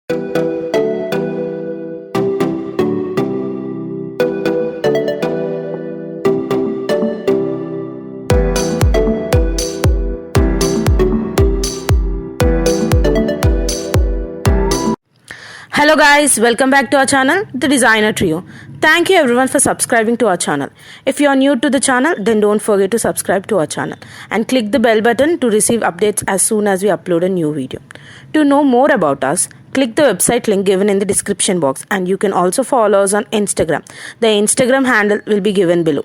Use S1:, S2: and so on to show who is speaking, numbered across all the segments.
S1: Hello guys, welcome back to our channel, The Designer Trio. Thank you everyone for subscribing to our channel. If you are new to the channel, then don't forget to subscribe to our channel and click the bell button to receive updates as soon as we upload a new video. To know more about us, click the website link given in the description box, and you can also follow us on Instagram. The Instagram handle will be given below.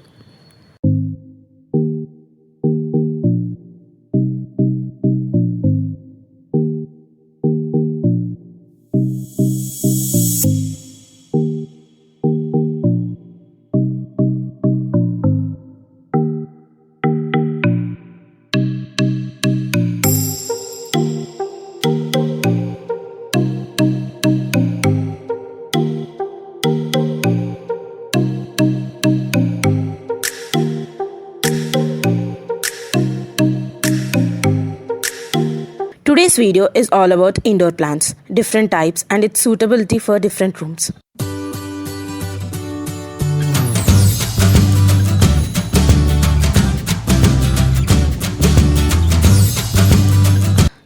S1: Today's video is all about indoor plants, different types, and its suitability for different rooms.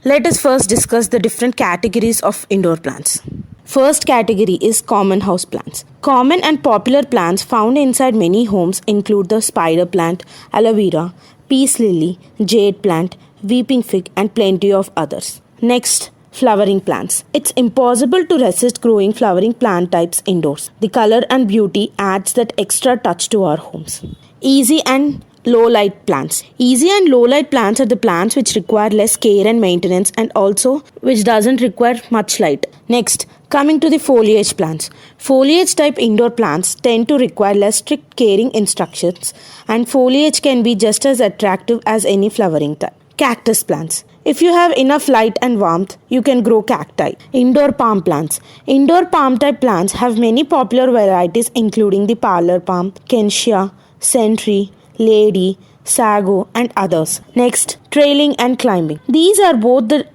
S1: Let us first discuss the different categories of indoor plants. First category is common house plants. Common and popular plants found inside many homes include the spider plant, aloe vera, peace lily, jade plant, weeping fig, and plenty of others. Next, flowering plants. It's impossible to resist growing flowering plant types indoors. The color and beauty adds that extra touch to our homes. Easy and low light plants. Easy and low light plants are the plants which require less care and maintenance, and also which doesn't require much light. Next, coming to the foliage plants. Foliage type indoor plants tend to require less strict caring instructions, and foliage can be just as attractive as any flowering type. Cactus plants. If you have enough light and warmth, you can grow cacti. Indoor palm plants. Indoor palm type plants have many popular varieties including the parlor palm, Kensia, Sentry, Lady, Sago, and others. Next, trailing and climbing. These are both the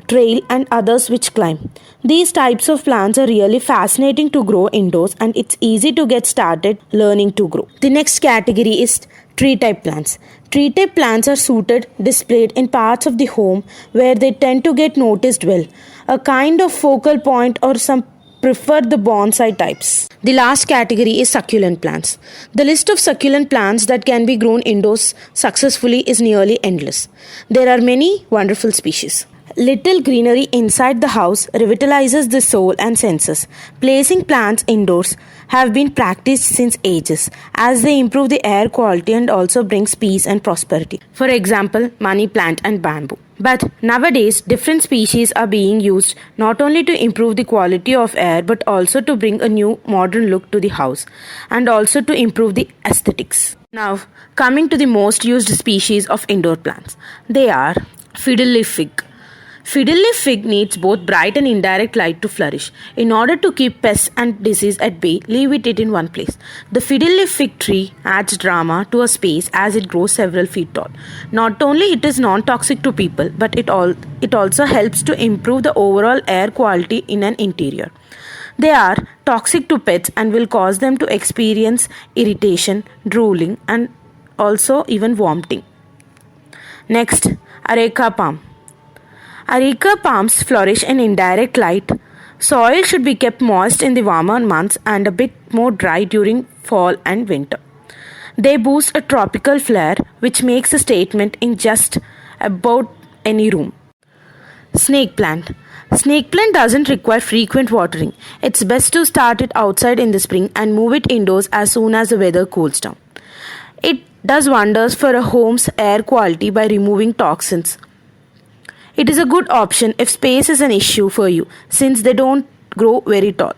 S1: trail and others which climb. These types of plants are really fascinating to grow indoors, and it's easy to get started learning to grow. The next category is tree type plants. Tree type plants are suited displayed in parts of the home where they tend to get noticed well, a kind of focal point, or some prefer the bonsai types. The last category is succulent plants. The list of succulent plants that can be grown indoors successfully is nearly endless. There are many wonderful species. Little greenery inside the house revitalizes the soul and senses. Placing plants indoors have been practiced since ages, as they improve the air quality and also brings peace and prosperity. For example, money plant and bamboo. But nowadays, different species are being used not only to improve the quality of air but also to bring a new modern look to the house and also to improve the aesthetics. Now, coming to the most used species of indoor plants. They are fiddle leaf fig. Fiddle leaf fig needs both bright and indirect light to flourish. In order to keep pests and disease at bay, leave it in one place. The fiddle leaf fig tree adds drama to a space as it grows several feet tall. Not only it is non-toxic to people, but it also helps to improve the overall air quality in an interior. They are toxic to pets and will cause them to experience irritation, drooling, and also even vomiting. Next, areca palm. Areca palms flourish in indirect light. Soil should be kept moist in the warmer months and a bit more dry during fall and winter. They boost a tropical flair, which makes a statement in just about any room. Snake plant. Snake plant doesn't require frequent watering. It's best to start it outside in the spring and move it indoors as soon as the weather cools down. It does wonders for a home's air quality by removing toxins. It is a good option if space is an issue for you, since they don't grow very tall.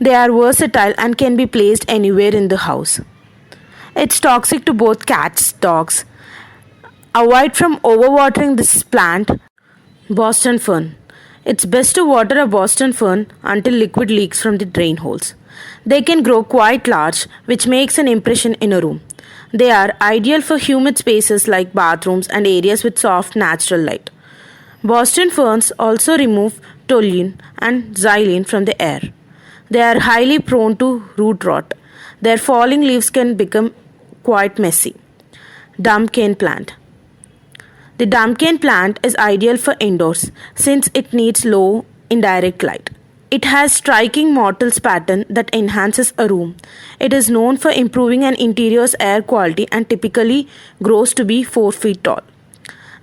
S1: They are versatile and can be placed anywhere in the house. It's toxic to both cats, dogs. Avoid from overwatering this plant. Boston fern. It's best to water a Boston fern until liquid leaks from the drain holes. They can grow quite large, which makes an impression in a room. They are ideal for humid spaces like bathrooms and areas with soft natural light. Boston ferns also remove toluene, and xylene from the air. They are highly prone to root rot. Their falling leaves can become quite messy. Dumb cane plant. The dumb cane plant is ideal for indoors since it needs low indirect light. It has striking mottles pattern that enhances a room. It is known for improving an interior's air quality and typically grows to be 4 feet tall.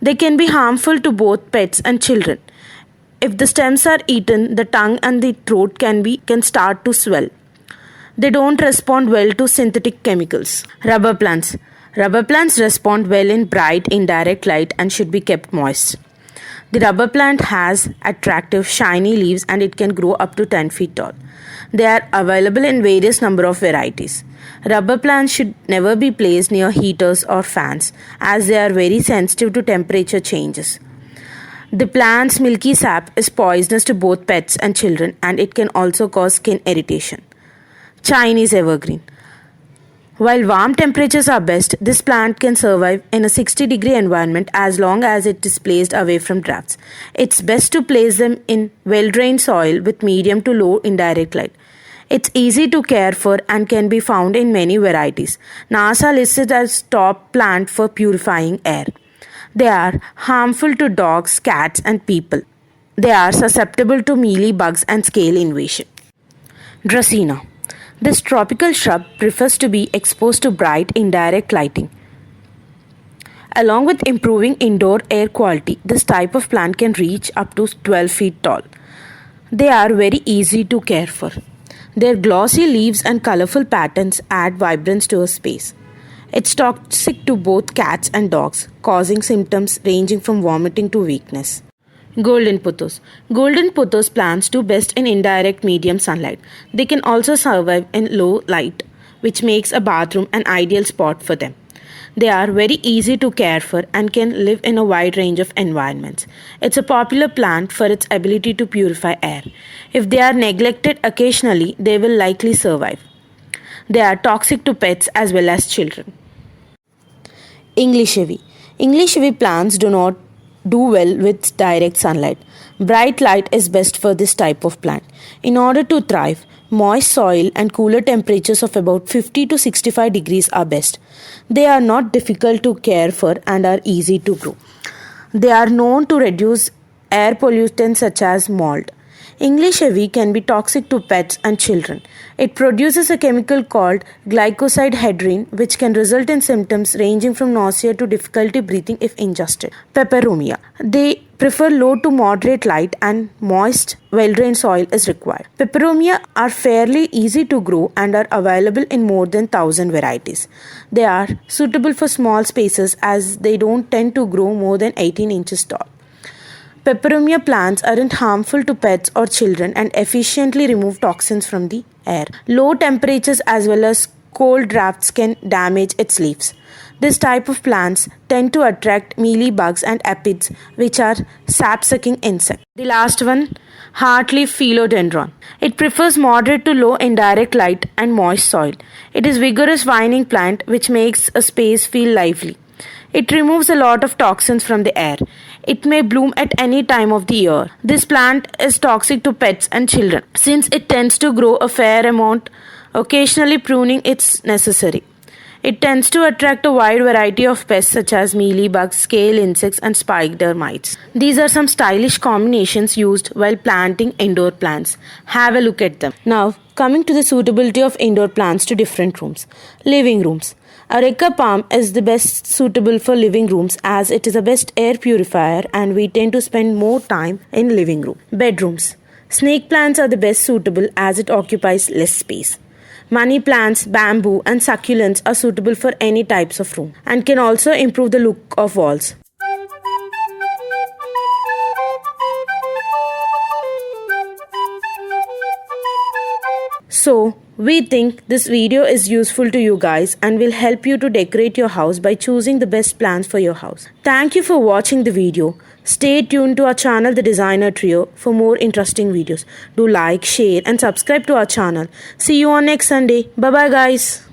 S1: They can be harmful to both pets and children. If the stems are eaten, the tongue and the throat can start to swell. They don't respond well to synthetic chemicals. Rubber plants. Rubber plants respond well in bright indirect light and should be kept moist. The rubber plant has attractive shiny leaves and it can grow up to 10 feet tall. They are available in various number of varieties. Rubber plants should never be placed near heaters or fans as they are very sensitive to temperature changes. The plant's milky sap is poisonous to both pets and children and it can also cause skin irritation. Chinese evergreen. While warm temperatures are best, this plant can survive in a 60-degree environment as long as it is placed away from drafts. It's best to place them in well-drained soil with medium to low indirect light. It's easy to care for and can be found in many varieties. NASA lists it as top plant for purifying air. They are harmful to dogs, cats, and people. They are susceptible to mealy bugs and scale invasion. Dracaena. This tropical shrub prefers to be exposed to bright indirect lighting. Along with improving indoor air quality, this type of plant can reach up to 12 feet tall. They are very easy to care for. Their glossy leaves and colorful patterns add vibrance to a space. It's toxic to both cats and dogs, causing symptoms ranging from vomiting to weakness. Golden pothos. Golden pothos plants do best in indirect medium sunlight. They can also survive in low light, which makes a bathroom an ideal spot for them. They are very easy to care for and can live in a wide range of environments. It's a popular plant for its ability to purify air. If they are neglected occasionally, they will likely survive. They are toxic to pets as well as children. English ivy. English ivy plants do not do well with direct sunlight. Bright light is best for this type of plant. In order to thrive, moist soil and cooler temperatures of about 50 to 65 degrees are best. They are not difficult to care for and are easy to grow. They are known to reduce air pollutants such as mold. English ivy can be toxic to pets and children. It produces a chemical called glycoside-hedrine, which can result in symptoms ranging from nausea to difficulty breathing if ingested. Peperomia. They prefer low to moderate light and moist, well-drained soil is required. Peperomia are fairly easy to grow and are available in more than 1,000 varieties. They are suitable for small spaces as they don't tend to grow more than 18 inches tall. Peperomia plants aren't harmful to pets or children and efficiently remove toxins from the air. Low temperatures as well as cold drafts can damage its leaves. This type of plants tend to attract mealybugs and aphids, which are sap-sucking insects. The last one, heartleaf philodendron. It prefers moderate to low indirect light and moist soil. It is a vigorous vining plant which makes a space feel lively. It removes a lot of toxins from the air. It may bloom at any time of the year. This plant is toxic to pets and children since it tends to grow a fair amount. Occasionally pruning is necessary. It tends to attract a wide variety of pests such as mealybugs, scale insects, and spider mites. These are some stylish combinations used while planting indoor plants. Have a look at them. Now, coming to the suitability of indoor plants to different rooms. Living rooms. Areca palm is the best suitable for living rooms as it is the best air purifier and we tend to spend more time in living room. Bedrooms. Snake plants are the best suitable as it occupies less space. Money plants, bamboo and succulents are suitable for any types of room and can also improve the look of walls. So, we think this video is useful to you guys and will help you to decorate your house by choosing the best plants for your house. Thank you for watching the video. Stay tuned to our channel The Designer Trio for more interesting videos. Do like, share and subscribe to our channel. See you on next Sunday. Bye bye guys.